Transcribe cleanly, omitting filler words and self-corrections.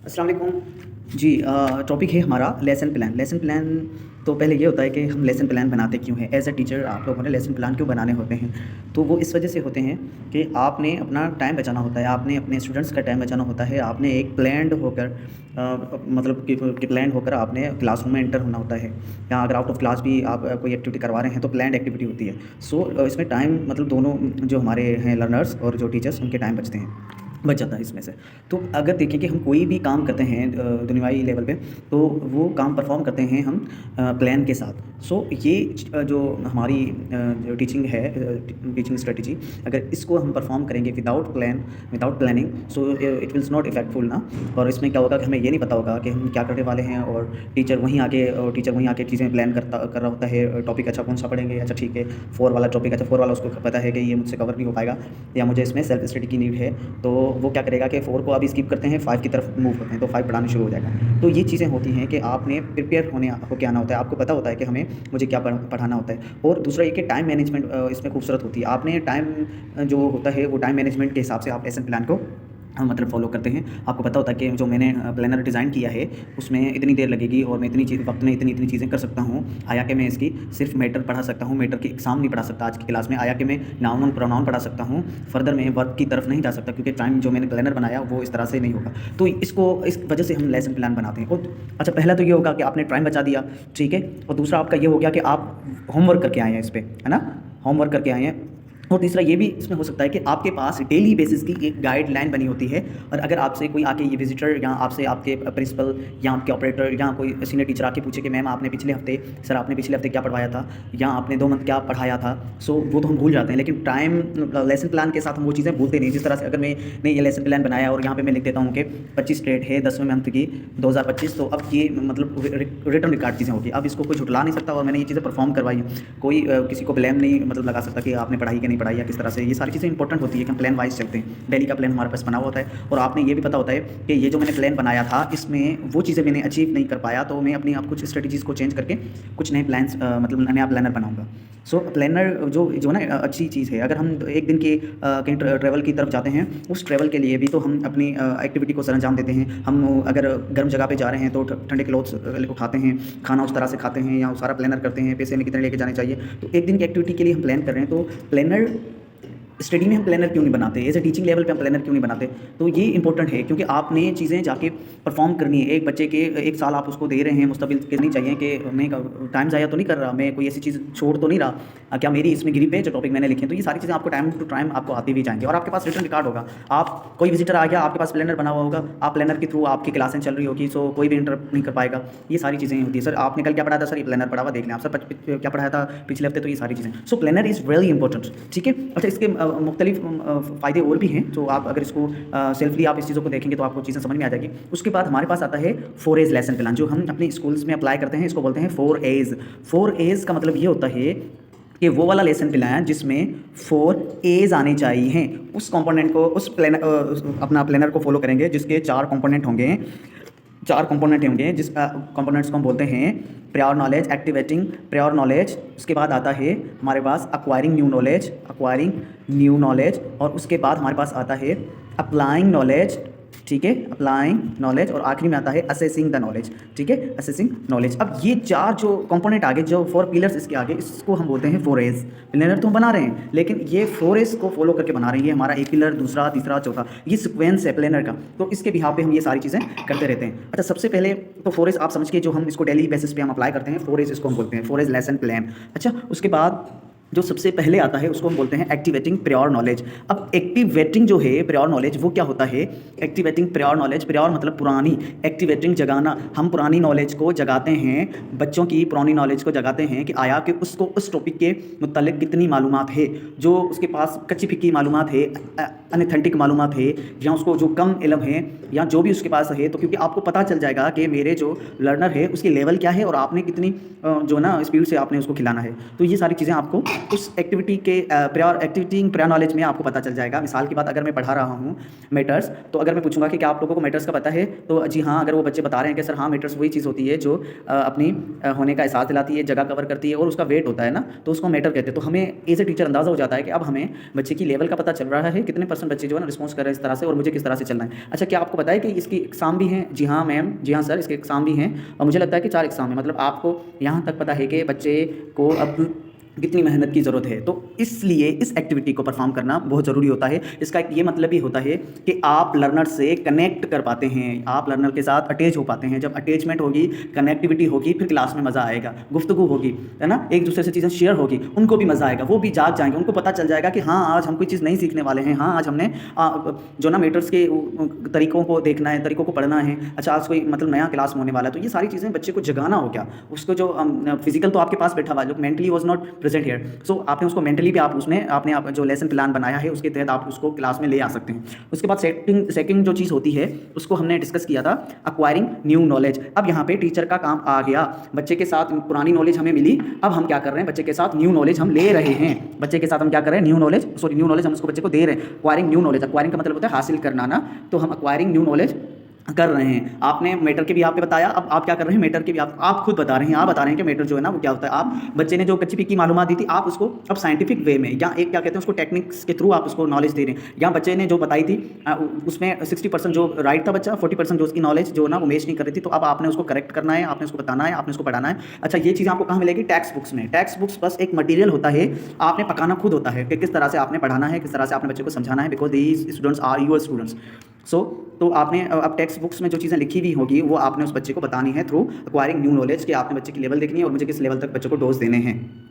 अस्सलाम वालेकुम जी। टॉपिक है हमारा लेसन प्लान। लेसन प्लान तो पहले ये होता है कि हम लेसन प्लान बनाते क्यों हैं। एज अ टीचर आप लोगों ने लेसन प्लान क्यों बनाने होते हैं, तो वो इस वजह से होते हैं कि आपने अपना टाइम बचाना होता है, आपने अपने स्टूडेंट्स का टाइम बचाना होता है, आपने एक प्लान्ड होकर मतलब कि प्लान होकर आपने क्लासरूम में एंटर होना होता है, या अगर आउट ऑफ क्लास भी आप कोई एक्टिविटी करवा रहे हैं तो प्लान्ड एक्टिविटी होती है। सो इसमें टाइम मतलब दोनों जो हमारे हैं लर्नर्स और जो टीचर्स उनके टाइम बचते हैं, बच जाता है इसमें से। तो अगर देखें कि हम कोई भी काम करते हैं दुनियावी लेवल पे, तो वो काम परफॉर्म करते हैं हम प्लान के साथ। सो ये जो हमारी जो टीचिंग है, टीचिंग स्ट्रेटजी, अगर इसको हम परफॉर्म करेंगे without plan, without planning, so it wills not effectful ना। और इसमें क्या होगा कि हमें ये नहीं पता होगा कि हम क्या करने वाले हैं, और टीचर वहीं आके चीज़ें प्लान कर रहा होता है। टॉपिक अच्छा कौन सा पढ़ेंगे, अच्छा ठीक है 4 वाला टॉपिक, अच्छा 4 वाला उसको पता है कि ये मुझसे कवर नहीं हो पाएगा, या मुझे इसमें सेल्फ स्टडी की नीड है, तो वो क्या करेगा कि 4 को अभी स्किप करते हैं, 5 की तरफ मूव करते हैं, तो 5 पढ़ाना शुरू हो जाएगा। तो ये चीज़ें होती हैं कि आपने प्रिपेयर होके आना होता है, आपको पता होता है कि हमें मुझे क्या पढ़ाना होता है। और दूसरा ये कि टाइम मैनेजमेंट इसमें खूबसूरत होती है। आपने टाइम जो होता है वो टाइम मैनेजमेंट के हिसाब से आप लेसन प्लान को मतलब फ़ॉलो करते हैं। आपको पता होता है कि जो मैंने प्लानर डिज़ाइन किया है उसमें इतनी देर लगेगी और मैं इतनी वक्त में इतनी इतनी चीज़ें कर सकता हूँ। आया कि मैं इसकी सिर्फ मैटर पढ़ा सकता हूँ, मैटर की एग्जाम नहीं पढ़ा सकता आज की क्लास में। आया कि मैं नाउन और प्रोनाउन पढ़ा सकता हूँ, फर्दर मैं वर्ब की तरफ नहीं जा सकता, क्योंकि टाइम जो मैंने प्लानर बनाया वो इस तरह से नहीं होगा। तो इसको इस वजह से हम लेसन प्लान बनाते हैं। और अच्छा, पहला तो ये होगा कि आपने टाइम बचा दिया, ठीक है। और दूसरा आपका ये हो गया कि आप होमवर्क करके आए हैं इस पर, है ना, होमवर्क करके आए हैं। और तीसरा ये भी इसमें हो सकता है कि आपके पास डेली बेसिस की एक गाइडलाइन बनी होती है, और अगर आपसे कोई आके ये विजिटर या आपसे आपके प्रिंसिपल या आपके ऑपरेटर या कोई सीनियर टीचर आके पूछे कि मैम आपने पिछले हफ्ते, सर आपने पिछले हफ्ते क्या पढ़ाया था, या आपने 2 मंथ क्या पढ़ाया था, सो वो तो हम भूल जाते हैं। लेकिन टाइम लेसन प्लान के साथ हम वो चीज़ें भूलते नहीं। जिस तरह से अगर मैंने ये लेसन प्लान बनाया और यहाँ पर मैं लिख देता हूँ कि 25 डेट है 10वें मंथ की 2025, तो अब ये मतलब रिटर्न रिकॉर्ड चीज़ें होगी। अब इसको कोई झुटला नहीं सकता, और मैंने ये चीज़ें परफॉर्म करवाई। कोई किसी को ब्लेम नहीं मतलब लगा सकता कि आपने पढ़ाई कि नहीं पढ़ाई, या किस तरह से। ये सारी चीज़ें इंपॉर्टेंट होती है कि हम प्लान वाइज चलते हैं। डेली का प्लान हमारे पास बना हुआ होता है, और आपने ये भी पता होता है कि ये जो मैंने प्लान बनाया था इसमें वो चीज़ें मैंने अचीव नहीं कर पाया, तो मैं अपनी आप कुछ स्ट्रेटजीज़ को चेंज करके कुछ नए प्लान्स मतलब नया प्लानर बनाऊंगा। सो प्लानर जो ना अच्छी चीज़ है। अगर हम एक दिन की कहीं ट्रैवल की तरफ जाते हैं, उस ट्रैवल के लिए भी तो हम अपनी एक्टिविटी को सरंजाम देते हैं। हम अगर गर्म जगह पे जा रहे हैं तो ठंडे क्लोथ्स उठाते हैं, खाना उस तरह से खाते हैं, या सारा प्लानर करते हैं, पैसे हमें कितने लेके जाने चाहिए। तो एक दिन की एक्टिविटी के लिए हम प्लान कर रहे हैं, तो प्लानर स्टडी में हम प्लानर क्यों नहीं बनाते, एज ए टीचिंग लेवल पे हम प्लानर क्यों नहीं बनाते। तो ये इंपॉर्टेंट है, क्योंकि आपने चीज़ें जाके परफॉर्म करनी है। एक बच्चे के 1 साल आप उसको दे रहे हैं, मुस्तबिल के नहीं चाहिए कि मैं टाइम ज़ाया तो नहीं कर रहा, मैं कोई ऐसी चीज़ छोड़ तो नहीं रहा, क्या मेरी इसमें गिरी पे जो टॉपिक मैंने लिखे हैं। तो ये सारी चीज़ें आपको टाइम टू टाइम आपको आती हुई जाएंगी, और आपके पास रिटर्न रिकॉर्ड होगा। आप कोई विजिटर आ गया, आपके पास प्लानर बना हुआ होगा, आप प्लानर के थ्रू आपकी क्लासें चल रही होगी, सो कोई भी इंटरप्ट नहीं कर पाएगा। ये सारी चीज़ें होती है। सर आपने कल क्या पढ़ा था, सर ये प्लानर पढ़ा हुआ देख लें। आप सर क्या पढ़ाया था पिछले हफ्ते, तो ये सारी चीज़ें। सो प्लानर इज़ वेरी इंपॉर्टेंट, ठीक है। अच्छा, इसके मुख्तलिफ फ़ायदे और भी हैं, जो आप अगर इसको सेल्फली आप इस चीज़ों को देखेंगे तो आपको चीज़ें समझ में आ जाएगी। उसके बाद हमारे पास आता है 4 एज लेसन प्लान, जो हम अपने स्कूल्स में अप्लाई करते हैं। इसको बोलते हैं 4 एज। 4 एज का मतलब ये होता है कि वो वाला लेसन प्लान जिसमें 4 एज आने चाहिए, उस कंपोनेंट को उस अपना प्लानर को फॉलो करेंगे, जिसके 4 कंपोनेंट होंगे। 4 कंपोनेंट होंगे, जिस कंपोनेंट्स को हम बोलते हैं prior knowledge, activating prior knowledge. उसके बाद आता है हमारे पास अक्वायरिंग न्यू नॉलेज, और उसके बाद हमारे पास आता है अप्लाइंग नॉलेज, ठीक है, अप्लाइंग नॉलेज। और आखिरी में आता है असेसिंग द नॉलेज, ठीक है, असेसिंग नॉलेज। अब ये 4 जो कंपोनेंट आगे, जो 4 पिलर्स इसके आगे, इसको हम बोलते हैं 4 एज। प्लानर तो हम बना रहे हैं, लेकिन ये 4 एज को फॉलो करके बना रहे हैं। ये हमारा एक पिलर, दूसरा, तीसरा, चौथा, ये सीक्वेंस है प्लानर का। तो इसके बिहाफ पे हम ये सारी चीज़ें करते रहते हैं। अच्छा, सबसे पहले तो 4 एज आप समझ के, जो हम इसको डेली बेसिस पे हम अप्लाई करते हैं, 4 एज इसको हम बोलते हैं, 4 एज लेसन प्लान। अच्छा, उसके बाद जो सबसे पहले आता है उसको हम बोलते हैं एक्टिवेटिंग प्रायर नॉलेज। अब एक्टिवेटिंग जो है प्रायर नॉलेज, वो क्या होता है। एक्टिवेटिंग प्रायर नॉलेज, प्रायर मतलब पुरानी, एक्टिवेटिंग जगाना। हम पुरानी नॉलेज को जगाते हैं, बच्चों की पुरानी नॉलेज को जगाते हैं कि आया कि उसको उस टॉपिक के मुतालिक कितनी मालूमात है, जो उसके पास कच्ची फिक्की मालूमात है, अनथेंटिक मालूमात है, या उसको जो कम इल्म है, या जो भी उसके पास है। तो क्योंकि आपको पता चल जाएगा कि मेरे जो लर्नर है उसकी लेवल क्या है, और आपने कितनी जो ना स्पीड से आपने उसको खिलाना है। तो ये सारी चीज़ें आपको उस एक्टिविटी के प्रायर एक्टिविटी प्रायर नॉलेज में आपको पता चल जाएगा। मिसाल की बात, अगर मैं पढ़ा रहा हूँ मीटर्स, तो अगर मैं पूछूंगा कि क्या आप लोगों को मीटर्स का पता है, तो जी हाँ, अगर वो बच्चे बता रहे हैं कि सर हाँ, मीटर्स वही चीज़ होती है जो अपनी होने का एहसास दिलाती है, जगह कवर करती है और उसका वेट होता है ना, तो उसको मीटर कहते हैं। तो हमें एज ए टीचर अंदाज़ा हो जाता है कि अब हमें बच्चे की लेवल का पता चल रहा है, कितने % बच्चे जो है ना रिस्पॉन्स कर रहे हैं इस तरह से, और मुझे किस तरह से चलना है। अच्छा, क्या आपको पता है कि इसकी एग्ज़ाम भी हैं? जी हाँ मैम, जी हाँ सर, इसके एग्ज़ाम भी हैं, और मुझे लगता है कि 4 एग्ज़ाम है। मतलब आपको यहाँ तक पता है कि बच्चे को अब कितनी मेहनत की ज़रूरत है। तो इसलिए इस एक्टिविटी को परफॉर्म करना बहुत ज़रूरी होता है। इसका एक ये मतलब भी होता है कि आप लर्नर से कनेक्ट कर पाते हैं, आप लर्नर के साथ अटैच हो पाते हैं। जब अटैचमेंट होगी, कनेक्टिविटी होगी, फिर क्लास में मज़ा आएगा, गुफ्तगू होगी, है ना, एक दूसरे से चीज़ें शेयर होगी, उनको भी मज़ा आएगा, वो भी जाग जाएंगे, उनको पता चल जाएगा कि हाँ, आज हम कोई चीज़ नहीं सीखने वाले हैं, हाँ, आज हमने जो ना मीटर्स के तरीक़ों को देखना है, तरीक़ों को पढ़ना है। अच्छा, आज कोई मतलब नया क्लास में होने वाला है, तो ये सारी चीज़ें बच्चे को जगाना हो गया। उसको जो फिजिकल तो आपके पास बैठा हुआ, जो mentally was not present here, so आपने उसको मेंटली भी आप उसमें आपने आप जो लेसन प्लान बनाया है उसके तहत आप उसको क्लास में ले आ सकते हैं। उसके बाद सेकंड जो चीज़ होती है उसको हमने डिस्कस किया था, अक्वायरिंग न्यू नॉलेज। अब यहाँ पे टीचर का काम आ गया। बच्चे के साथ पुरानी नॉलेज हमें मिली, अब हम क्या कर रहे हैं, बच्चे के साथ न्यू नॉलेज हम ले रहे हैं। बच्चे के साथ हम क्या कर रहे हैं, न्यू नॉलेज हम उसको बच्चे को दे रहे हैं। अक्वायरिंग न्यू नॉलेज, अक्वायरिंग का मतलब होता है हासिल करना ना, तो हम अक्वायरिंग न्यू नॉलेज कर रहे हैं। आपने मीटर के भी आपने बताया, अब आप क्या कर रहे हैं, मीटर के भी आप खुद बता रहे हैं, आप बता रहे हैं कि मीटर जो है ना वो क्या होता है। आप बच्चे ने जो कच्ची पिक्की मालूमात दी थी, आप उसको अब साइंटिफिक वे में या एक क्या कहते हैं उसको टेक्निक्स के थ्रू आप उसको नॉलेज दे रहे हैं। या बच्चे ने जो बताई थी उसमें 60% जो राइट था बच्चा, 40% जो उसकी नॉलेज जो ना वो मैच नहीं कर रही थी, तो अब आपने उसको करेक्ट करना है, आपने उसको बताना है, आपने उसको पढ़ाना है। अच्छा, ये चीज़ आपको कहाँ मिलेगी, टेक्स्ट बुक्स में। टेक्स्ट बुक्स बस एक मटीरियल होता है, आपने पकाना खुद होता है कि किस तरह से आपने पढ़ाना है, किस तरह से आपने बच्चे को समझाना है, because these students are your students. तो आपने अब टेक्स्ट बुक्स में जो चीज़ें लिखी हुई होगी वो आपने उस बच्चे को बतानी है थ्रू अक्वायरिंग न्यू नॉलेज, कि आपने बच्चे की लेवल देखनी है और मुझे किस लेवल तक बच्चे को डोज देने हैं।